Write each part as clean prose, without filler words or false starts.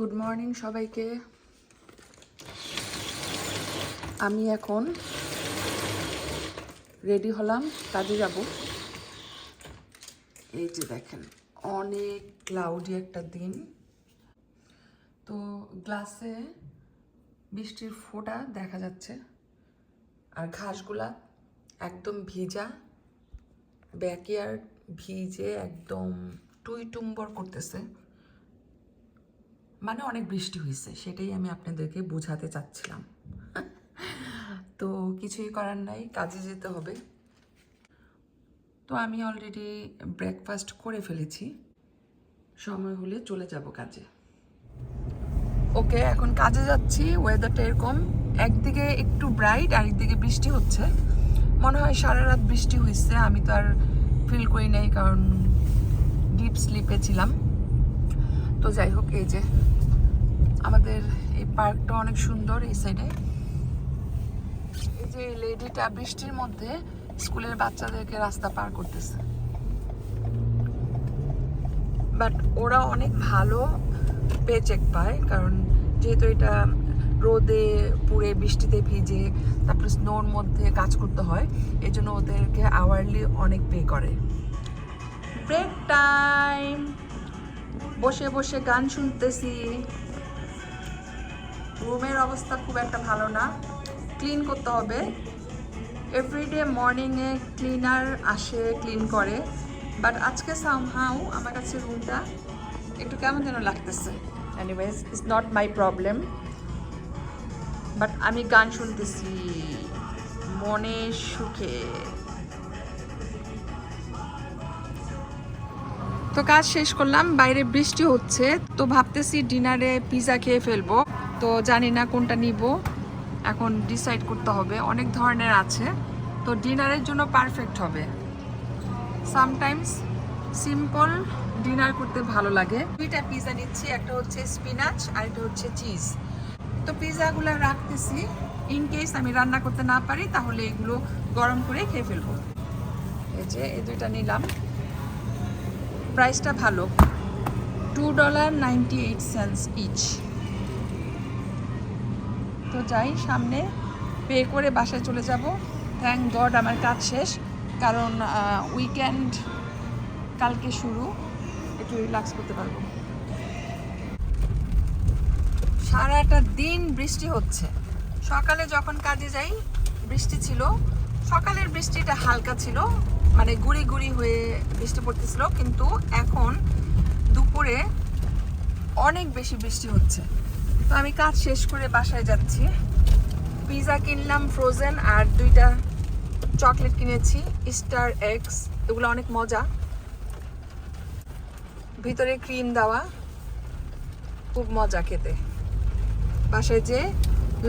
Good morning সবাইকে। আমি এখন রেডি হলাম, কাজে যাব। এই যে দেখেন, অনেক ক্লাউডি একটা দিন। তো গ্লাসে বৃষ্টির ফোঁটা দেখা যাচ্ছে, আর ঘাসগুলা একদম ভিজা, ব্যাকইয়ার্ড ভিজে একদম টুইটুম্বর করতেছে। মানে অনেক বৃষ্টি হয়েছে, সেটাই আমি আপনাদেরকে বোঝাতে চাচ্ছিলাম। তো কিছুই করার নাই, কাজে যেতে হবে। তো আমি অলরেডি ব্রেকফাস্ট করে ফেলেছি, সময় হলে চলে যাব কাজে। ওকে, এখন কাজে যাচ্ছি। ওয়েদারটা এরকম, একদিকে একটু ব্রাইট আর একদিকে বৃষ্টি হচ্ছে। মনে হয় সারা রাত বৃষ্টি হয়েছে, আমি তো আর ফিল করি নাই কারণ ডিপ স্লিপে ছিলাম। তো যাই হোক, এই যে আমাদের এই পার্কটা অনেক সুন্দর। এই সাইডে এই যে লেডিটা বৃষ্টির মধ্যে স্কুলের বাচ্চাদেরকে রাস্তা পার করতেছে। বাট ওরা অনেক ভালো পেচেক পায়, কারণ যেহেতু এটা রোদে পুড়ে বৃষ্টিতে ভিজে তারপরে স্নোর মধ্যে কাজ করতে হয়, এই জন্য ওদেরকে আওয়ারলি অনেক পে করে। ব্রেক টাইম, বসে বসে গান শুনতেছি। রুমের অবস্থা খুব একটা ভালো না, ক্লিন করতে হবে। এভরিডে মর্নিংয়ে ক্লিনার আসে, ক্লিন করে। বাট আজকে সামহাউ আমার কাছে রুমটা একটু কেমন যেন লাগতেছে। Anyways, it's not my problem. But আমি গান শুনতেছি মনে সুখে। তো কাজ শেষ করলাম, বাইরে বৃষ্টি হচ্ছে, তো ভাবতেছি ডিনারে পিৎজা খেয়ে ফেলবো। তো জানি না কোনটা নিব, এখন ডিসাইড করতে হবে। অনেক ধরনের আছে, তো ডিনারের জন্য পারফেক্ট হবে। সামটাইমস সিম্পল ডিনার করতে ভালো লাগে। দুইটা পিৎজা নিচ্ছি, একটা হচ্ছে স্পিনাচ আর একটা হচ্ছে চিজ। তো পিৎজাগুলো রাখতেছি, ইন কেস আমি রান্না করতে না পারি তাহলে এগুলো গরম করে খেয়ে ফেলবো। এই যে এই দুইটা নিলাম, প্রাইসটা ভালো, $2.98 ইচ। তো যাই সামনে, পে করে বাসায় চলে যাব। থ্যাংক গড আমার কাজ শেষ, কারণ উইকেন্ড কালকে শুরু, একটু রিল্যাক্স করতে পারবো। সারাটা দিন বৃষ্টি হচ্ছে। সকালে যখন কাজে যাই বৃষ্টি ছিল, সকালের বৃষ্টিটা হালকা ছিল, মানে গুড়ি গুড়ি হয়ে বৃষ্টি পড়তেছিল, কিন্তু এখন দুপুরে অনেক বেশি বৃষ্টি হচ্ছে। তো আমি কাজ শেষ করে বাসায় যাচ্ছি। পিৎজা কিনলাম ফ্রোজেন, আর দুইটা চকলেট কিনেছি স্টার এগস, এগুলো অনেক মজা, ভিতরে ক্রিম দেওয়া, খুব মজা খেতে। বাসায় যে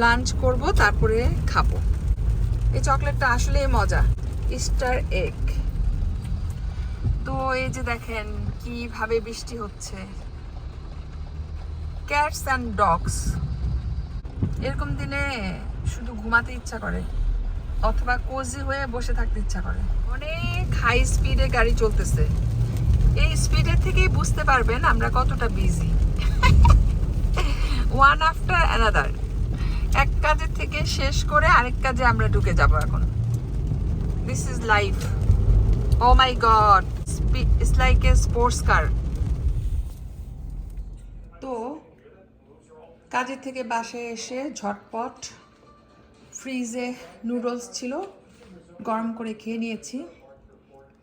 লাঞ্চ করব তারপরে খাবো। এই চকলেটটা আসলেই মজা, স্টার এগ। তো এই যে দেখেন কিভাবে বৃষ্টি হচ্ছে। ক্যাটস অ্যান্ড ডগস, এরকম দিনে শুধু ঘুমাতে ইচ্ছা করে অথবা কোজি হয়ে বসে থাকতে ইচ্ছা করে। অনেক হাই স্পিডে গাড়ি চলতেছে, এই স্পিডের থেকেই বুঝতে পারবেন আমরা কতটা বিজি। ওয়ান আফটার অ্যানাদার, এক কাজের থেকে শেষ করে আরেক কাজে আমরা ঢুকে যাব এখন। This is life. Oh my God, it's like a sports car. তো কাজের থেকে বাসায় এসে ঝটপট ফ্রিজে নুডলস ছিল, গরম করে খেয়ে নিয়েছি।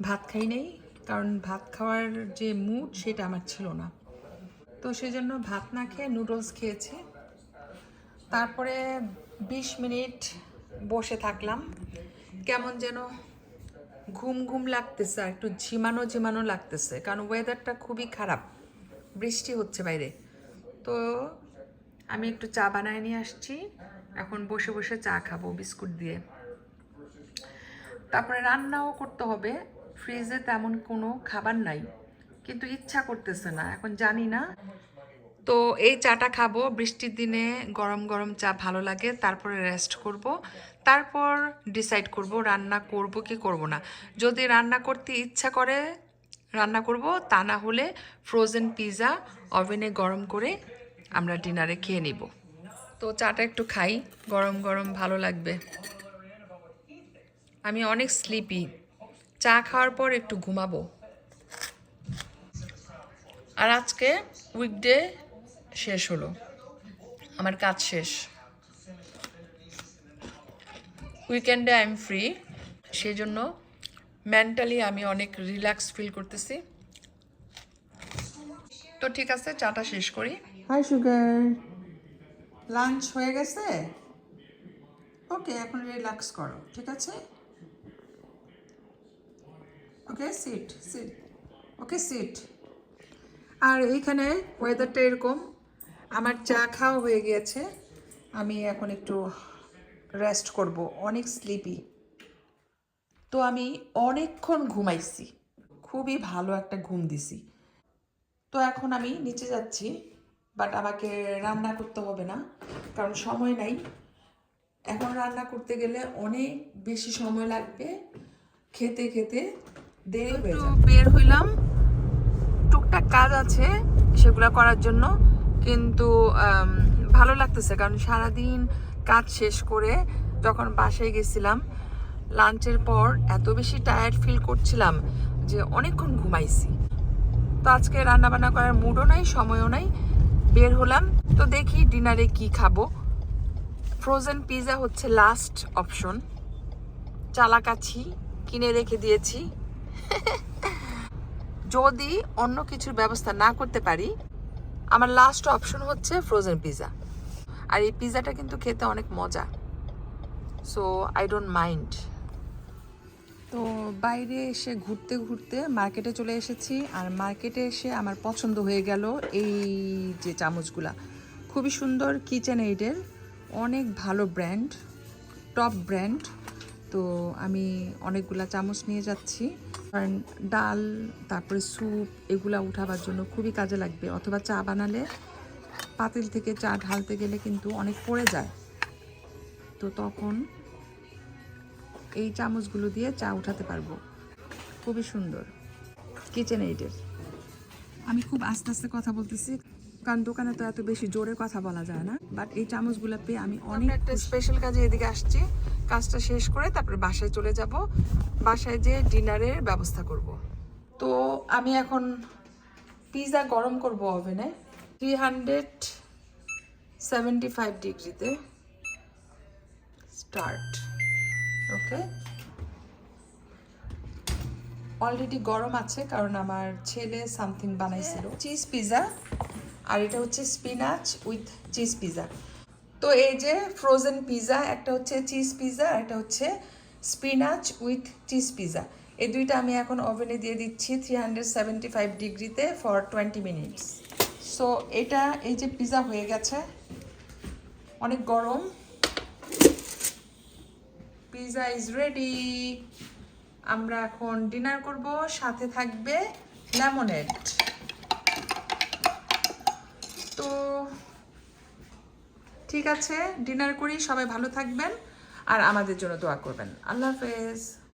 ভাত খাই নাই, কারণ ভাত খাওয়ার যে মুড সেটা আমার ছিল না, তো সেজন্য ভাত না খেয়ে নুডলস খেয়েছি। তারপরে 20 মিনিট বসে থাকলাম, কেমন যেন ঘুম ঘুম লাগতেছে, আর একটু ঝিমানো ঝিমানো লাগতেছে, কারণ ওয়েদারটা খুবই খারাপ, বৃষ্টি হচ্ছে বাইরে। তো আমি একটু চা বানায় নিয়ে আসছি, এখন বসে বসে চা খাবো বিস্কুট দিয়ে। তারপরে রান্নাও করতে হবে, ফ্রিজে তেমন কোনো খাবার নাই, কিন্তু ইচ্ছা করতেছে না, এখন জানি না। তো এই চাটা খাবো, বৃষ্টির দিনে গরম গরম চা ভালো লাগে। তারপরে রেস্ট করব, তারপর ডিসাইড করব রান্না করব কি করব না। যদি রান্না করতে ইচ্ছা করে রান্না করব, তা না হলে ফ্রোজেন পিৎজা ওভেনে গরম করে আমরা ডিনারে খেয়ে নিব। তো চাটা একটু খাই, গরম গরম ভালো লাগবে। আমি অনেক স্লিপি, চা খাওয়ার পর একটু ঘুমাবো। আর আজকে উইকডে শেষ হলো, আমার কাজ শেষ। উইকেন্ডে আই এম ফ্রি, সেই জন্য মেন্টালি আমি অনেক রিল্যাক্স ফিল করতেছি। তো ঠিক আছে, চাটা শেষ করি। হাই সুগার, লাঞ্চ হয়ে গেছে? ওকে, এখন রিল্যাক্স করো, ঠিক আছে? ওকে সিট সিট, ওকে সিট। আর এইখানে ওয়েদারটা এরকম, আমার চা খাওয়া হয়ে গিয়েছে, আমি এখন একটু রেস্ট করব, অনেক স্লিপি। তো আমি অনেকক্ষণ ঘুমাইছি, খুবই ভালো একটা ঘুম দিছি। তো এখন আমি নিচে যাচ্ছি, বাট আমাকে রান্না করতে হবে না, কারণ সময় নাই। এখন রান্না করতে গেলে অনেক বেশি সময় লাগবে, খেতে খেতে দেরি হয়ে যাবে। বের হইলাম, টুকটাক কাজ আছে সেগুলো করার জন্য, কিন্তু ভালো লাগতেছে, কারণ সারাদিন কাজ শেষ করে যখন বাসায় গেছিলাম লাঞ্চের পর এত বেশি টায়ার্ড ফিল করছিলাম যে অনেকক্ষণ ঘুমাইছি। তো আজকে রান্না বান্না করার মুডও নাই, সময়ও নাই, বের হলাম। তো দেখি ডিনারে কি খাবো। ফ্রোজেন পিৎজা হচ্ছে লাস্ট অপশন, চালাকাছি কিনে রেখে দিয়েছি। যদি অন্য কিছুর ব্যবস্থা না করতে পারি, আমার লাস্ট অপশন হচ্ছে ফ্রোজেন পিৎজা। আর এই পিৎজাটা কিন্তু খেতে অনেক মজা, সো আই ডোন্ট মাইন্ড। তো বাইরে এসে ঘুরতে ঘুরতে মার্কেটে চলে এসেছি, আর মার্কেটে এসে আমার পছন্দ হয়ে গেল এই যে চামচগুলা, খুবই সুন্দর, কিচেন এইডের, অনেক ভালো ব্র্যান্ড, টপ ব্র্যান্ড। তো আমি অনেকগুলা চামচ নিয়ে যাচ্ছি, কারণ ডাল তারপরে স্যুপ এগুলা উঠাবার জন্য খুবই কাজে লাগবে, অথবা চা বানালে পাতিল থেকে চা ঢালতে গেলে কিন্তু অনেক পড়ে যায়, তো তখন এই চামচগুলো দিয়ে চা উঠাতে পারবো। খুবই সুন্দর, কিচেন এইডের। আমি খুব আস্তে আস্তে কথা বলতেছি, কারণ দোকানে তো এত বেশি জোরে কথা বলা যায় না, বাট এই চামচগুলো পেয়ে আমি অনেক একটা স্পেশাল কাজে এদিকে আসছি। কাজটা শেষ করে তারপরে বাসায় চলে যাব, বাসায় যেয়ে ডিনারের ব্যবস্থা করব। তো আমি এখন পিৎজা গরম করব ওভেনে 375 ডিগ্রিতে। স্টার্ট। ওকে, অলরেডি গরম আছে, কারণ আমার ছেলে সামথিং বানাইছিল, চিজ পিৎজা, আর এটা হচ্ছে স্পিনাচ উইথ চিজ পিৎজা। তো এই যে ফ্রোজেন পিৎজা, একটা হচ্ছে চিজ পিৎজা আর একটা হচ্ছে স্পিনাচ উইথ চিজ পিৎজা, এই দুইটা আমি এখন ওভেনে দিয়ে দিচ্ছি 375 ডিগ্রিতে ফর 20 মিনিটস। সো এটা এই যে পিৎজা হয়ে গেছে, অনেক গরম, পিৎজা ইজ রেডি। আমরা এখন ডিনার করব, সাথে থাকবে লেমনেড। তো ঠিক আছে, ডিনার করি, সবাই ভালো থাকবেন আর আমাদের জন্য দোয়া করবেন। আল্লাহ হাফেজ।